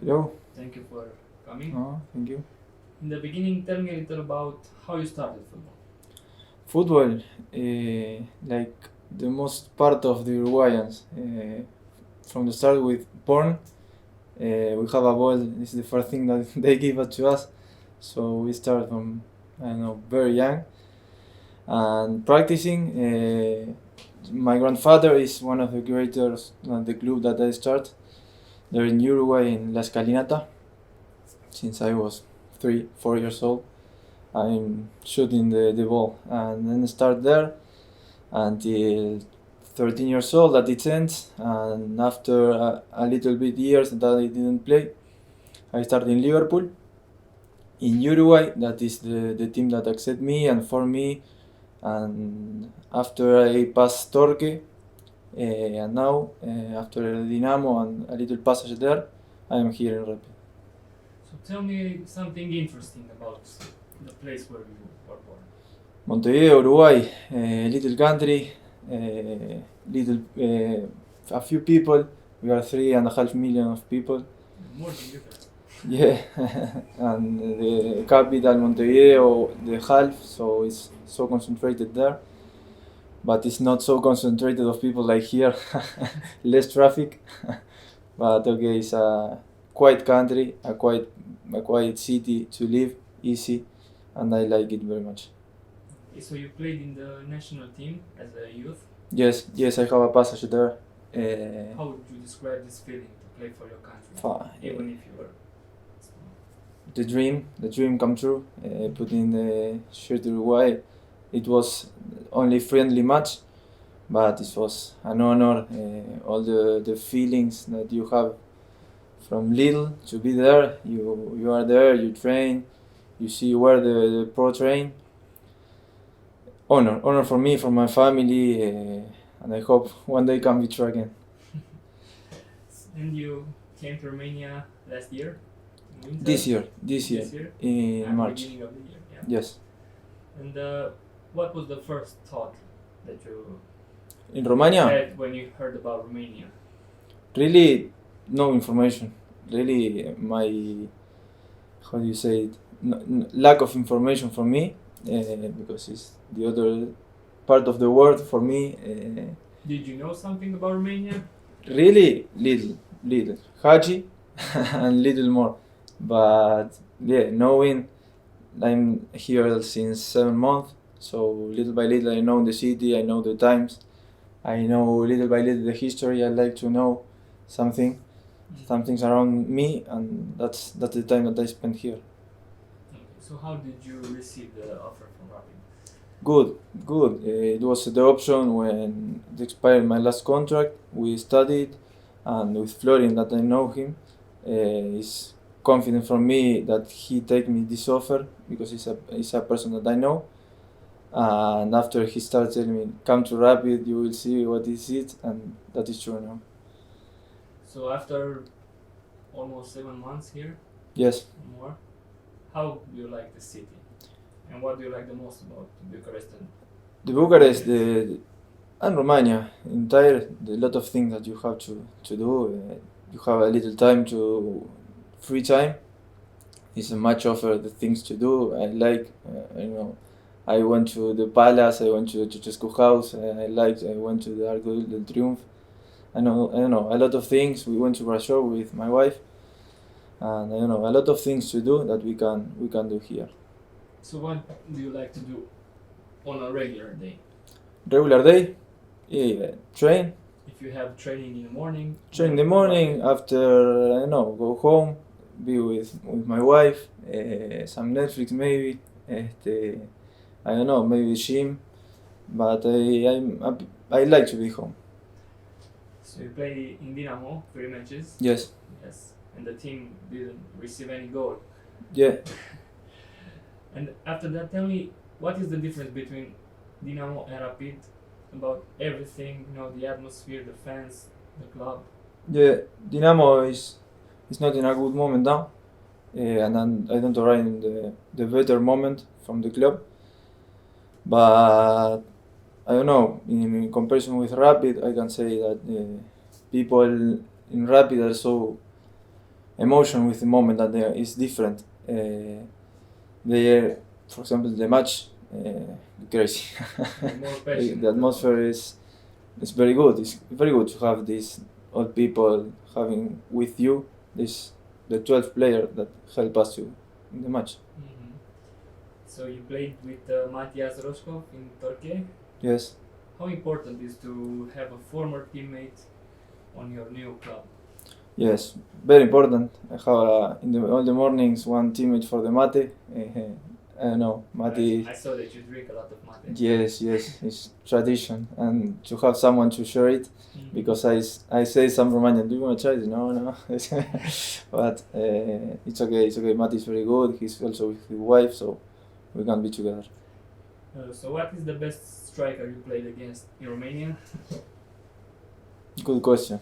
Hello. Thank you for coming. Oh, thank you. In the beginning, tell me a little about how you started football. Football, like the most part of the Uruguayans. From the start with born, we have a ball. This is the first thing that they give it to us. So we start from very young and practicing. My grandfather is one of the creators of the club that I start. They're in Uruguay in La Escalinata. Since I was 3, 4 years old, I'm shooting the ball and then start there until 13 years old at its end. And after a little bit years that I didn't play, I started in Liverpool in Uruguay. That is the team that accept me and for me. And after I passed Torque, and now after Dinamo and a little passage there, I am here in Rapid. So tell me something interesting about the place where you were born. Montevideo, Uruguay, little country, little a few people. We are 3.5 million of people. More than you guys. Yeah, and the capital Montevideo, the half, so it's so concentrated there. But it's not so concentrated of people like here. Less traffic, but okay, it's a quiet country, a quiet city to live, easy, and I like it very much. So you played in the national team as a youth. Yes, I have a passage there. How would you describe this feeling to play for your country, even if you were small? The dream come true. Putting the shirt Uruguay, it was only friendly match, but it was an honor. All the feelings that you have from little to be there. You are there. You train. You see where the pro train. Honor for me, for my family, and I hope one day can be true again. And you came to Romania last year? In winter? This year, This year? in At March. beginning of the year, yeah. Yes. And what was the first thought that you In Romania, had when you heard about Romania? really no information. Really, my how do you say it? Lack of information for me, because it's the other part of the world for me. Did you know something about Romania? Really little Haji and little more, but yeah, knowing I'm here since 7 months, so little by little I know the city, I know the times, I know little by little the history. I like to know something, some things around me, and that's the time that I spend here. Okay, so how did you receive the offer from Rapid? Good. It was the option when it expired my last contract. We studied, and with Florin, that I know him, is confident from me that he take me this offer because he's a person that I know. And after he started telling me, "Come to Rapid, you will see what is it," and that is true now. So after almost 7 months here, Yes. more, how do you like the city? And what do you like the most about Bucharest? The Bucharest, and Romania, entire, the lot of things that you have to do. You have a little time to free time. It's a much offer the things to do. I like, I went to the palace. I went to the Ceausescu house. I went to the Arco del Triunfo. I don't know a lot of things. We went to Warsaw with my wife, and I don't know a lot of things to do that we can do here. So what do you like to do on a regular day? Regular day, yeah, train. If you have training in the morning. Train in the morning. After I don't know, go home, be with my wife. Some Netflix maybe. I don't know, maybe gym. But I like to be home. So you play in Dinamo 3 matches. Yes. Yes. And the team didn't receive any goal. Yeah. And after that, tell me what is the difference between Dinamo and Rapid about everything? The atmosphere, the fans, the club. Yeah. Dinamo is not in a good moment now, and then I don't arrive in the better moment from the club. But I don't know. In comparison with Rapid, I can say that people in Rapid are so emotion with the moment that there is different. For example, the match, crazy. More passion. The atmosphere is very good. It's very good to have these old people having with you the 12 player that help us to in the match. Mm-hmm. So you played with Matthias Roskov in Turkey. Yes. How important is to have a former teammate on your new club? Yes, very important. I have all the mornings one teammate for the mate. I don't know, mate. I saw that you drink a lot of mate. Yes, it's tradition, and to have someone to share it, because I say some Romanian, do you want to try it? No. But it's okay. Mate is very good. He's also with his wife, so we can be together. So what is the best striker you played against in Romania? Good question.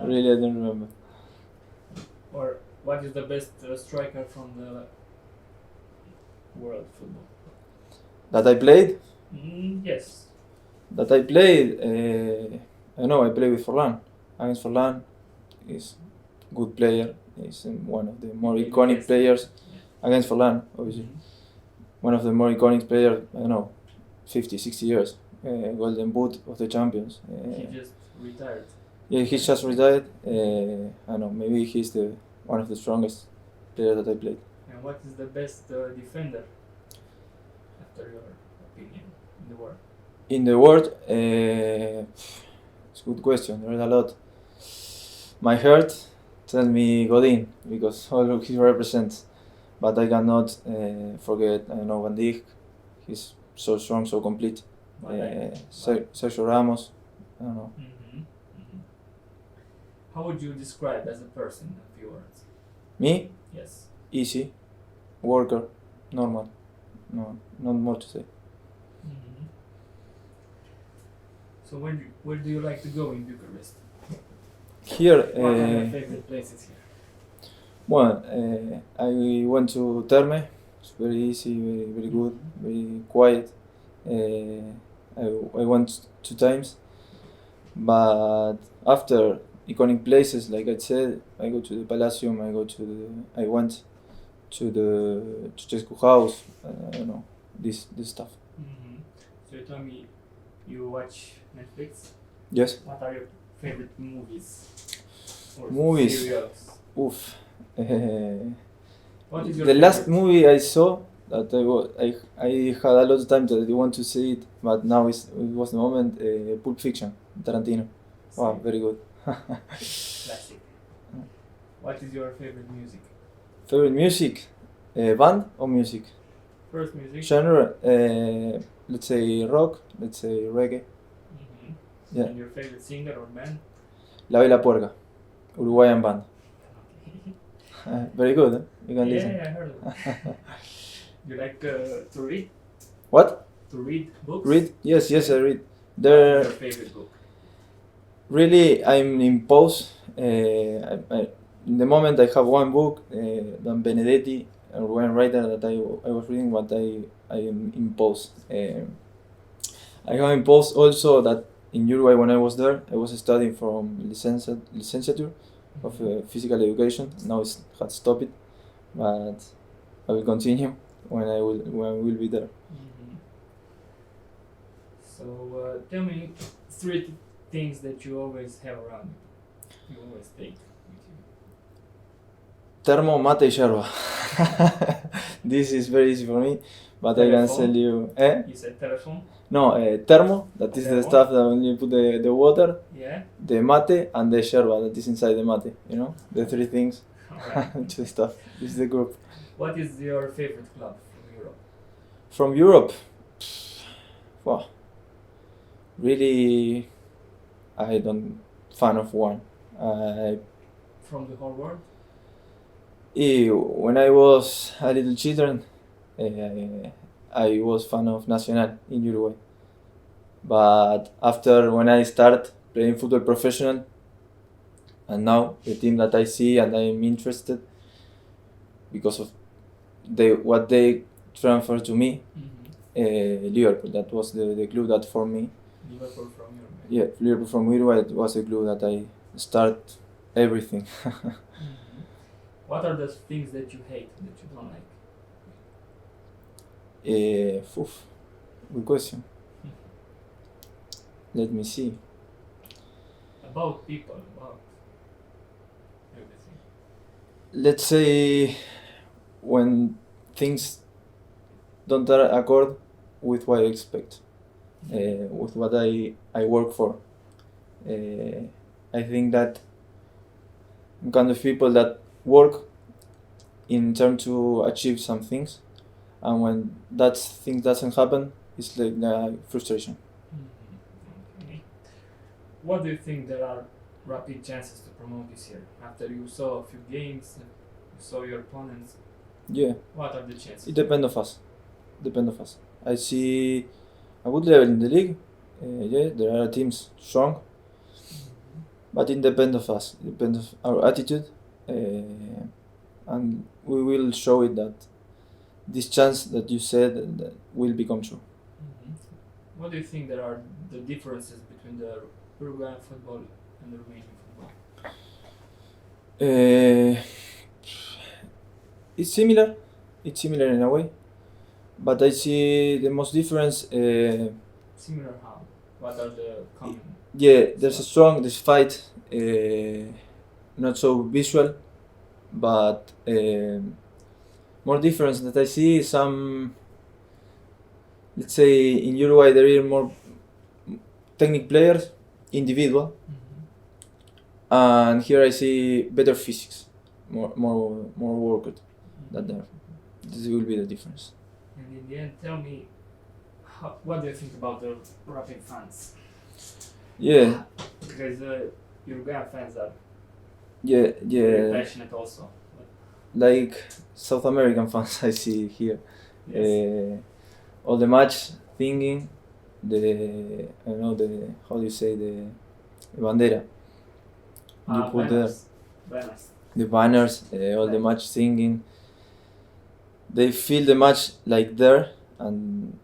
Really, I don't remember. Or what is the best striker from the world football? That I played? Yes. That I played, I know I played with Forlan. Against Forlan, he's good player. He's one of the more iconic players. Against Forlan, obviously. One of the more iconic players, I don't know, 50, 60 years. Golden Boot of the Champions. He just retired. Yeah, he's just retired. I don't know, maybe he's one of the strongest players that I played. And what is the best defender, after your opinion, in the world? In the world, it's a good question. There is a lot. My heart tells me Godin, because all he represents. But I cannot forget, I don't know, Van Dijk. He's so strong, so complete. Sergio Ramos, I don't know. How would you describe as a person in a few words? Me? Yes. Easy, worker, normal. No, not more to say. So where do you like to go in Bucharest? Here, What are your favorite places here? well, I went to Terme. It's very easy, very good, very quiet. I went 2 times, but after iconic places, like I said, I go to the Palacium. I went to the Ceausescu house. I don't know this stuff. So you told me you watch Netflix. Yes. What are your favorite movies? Or Movies. serials? Oof. What is your The last favorite? movie I saw that I had a lot of time that I want to see it, but now it was the moment. Pulp Fiction, Tarantino. Wow, very good. Classic. What is your favorite music? Favorite music, band or music? First music. Genre, let's say rock, let's say reggae. Yeah. And your favorite singer or band? La Vela Puerca, Uruguayan band. Very good, you can listen. Yeah, I heard of it. You like to read? What? To read books? Read? Yes, I read. What is your favorite book? Really, I'm imposed. In the moment, I have one book, Dan Benedetti, a Uruguayan writer that I was reading, but I am imposed. I have imposed also that in Uruguay, when I was there, I was studying from licenciature of physical education. Now it had stopped, but I will continue when I will be there. So tell me 3 things that you always have around you. You always take with you. Termo, mate y yerba. This is very easy for me, but I can tell you. You said telephone? No, termo, that is the Termo. stuff that when you put the water, Yeah. the mate, and the yerba that is inside the mate. You know, the 3 things Alright. to the stuff. This is the group. What is your favorite club from Europe? From Europe, wow. Really, I don't fan of one. From the whole world? When I was a little children, I was fan of Nacional in Uruguay. But after when I start playing football professional, and now the team that I see and I'm interested because of what they transfer to me, Liverpool. That was the club that for me. Liverpool from Uruguay. Yeah, Liverpool from Uruguay was a club that I start everything. What are the things that you hate, that you don't like? Good question. Let me see. About people, about everything. Let's say when things don't accord with what I expect, with what I work for. I think that I'm kind of people that work in terms to achieve some things, and when that thing doesn't happen, it's like frustration. Okay. What do you think there are rapid chances to promote this year? After you saw a few games, you saw your opponents, Yeah, what are the chances? it depends of us. I see a good level in the league. Yeah, there are teams strong, but it depends of us. It depends of our attitude, and we will show it that this chance that you said that will become true. What do you think there are the differences between the Uruguayan football and the Romanian football? It's similar. It's similar in a way, but I see the most difference. Similar how? What are the common? Yeah, there's a strong this fight, not so visual, but more difference that I see some. Let's say in Uruguay there are more technical players, individual, and here I see better physics, more worked than there. This will be the difference. And in the end, tell me, what do you think about the Rapid fans? Yeah, Because the Uruguayan fans are yeah, very yeah. passionate also. Like South American fans I see here. Yes. All the match singing, the I don't know the how do you say the bandera. You put there Banners. the banners, all the match singing. They feel the match like there, and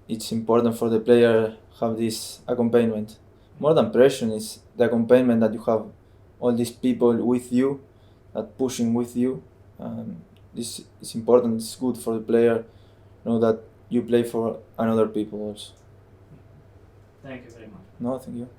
it's important for the player have this accompaniment. More than pressure is the accompaniment that you have all these people with you, that pushing with you. This is important. It's good for the player. Know that you play for another people also. Thank you very much. No, thank you.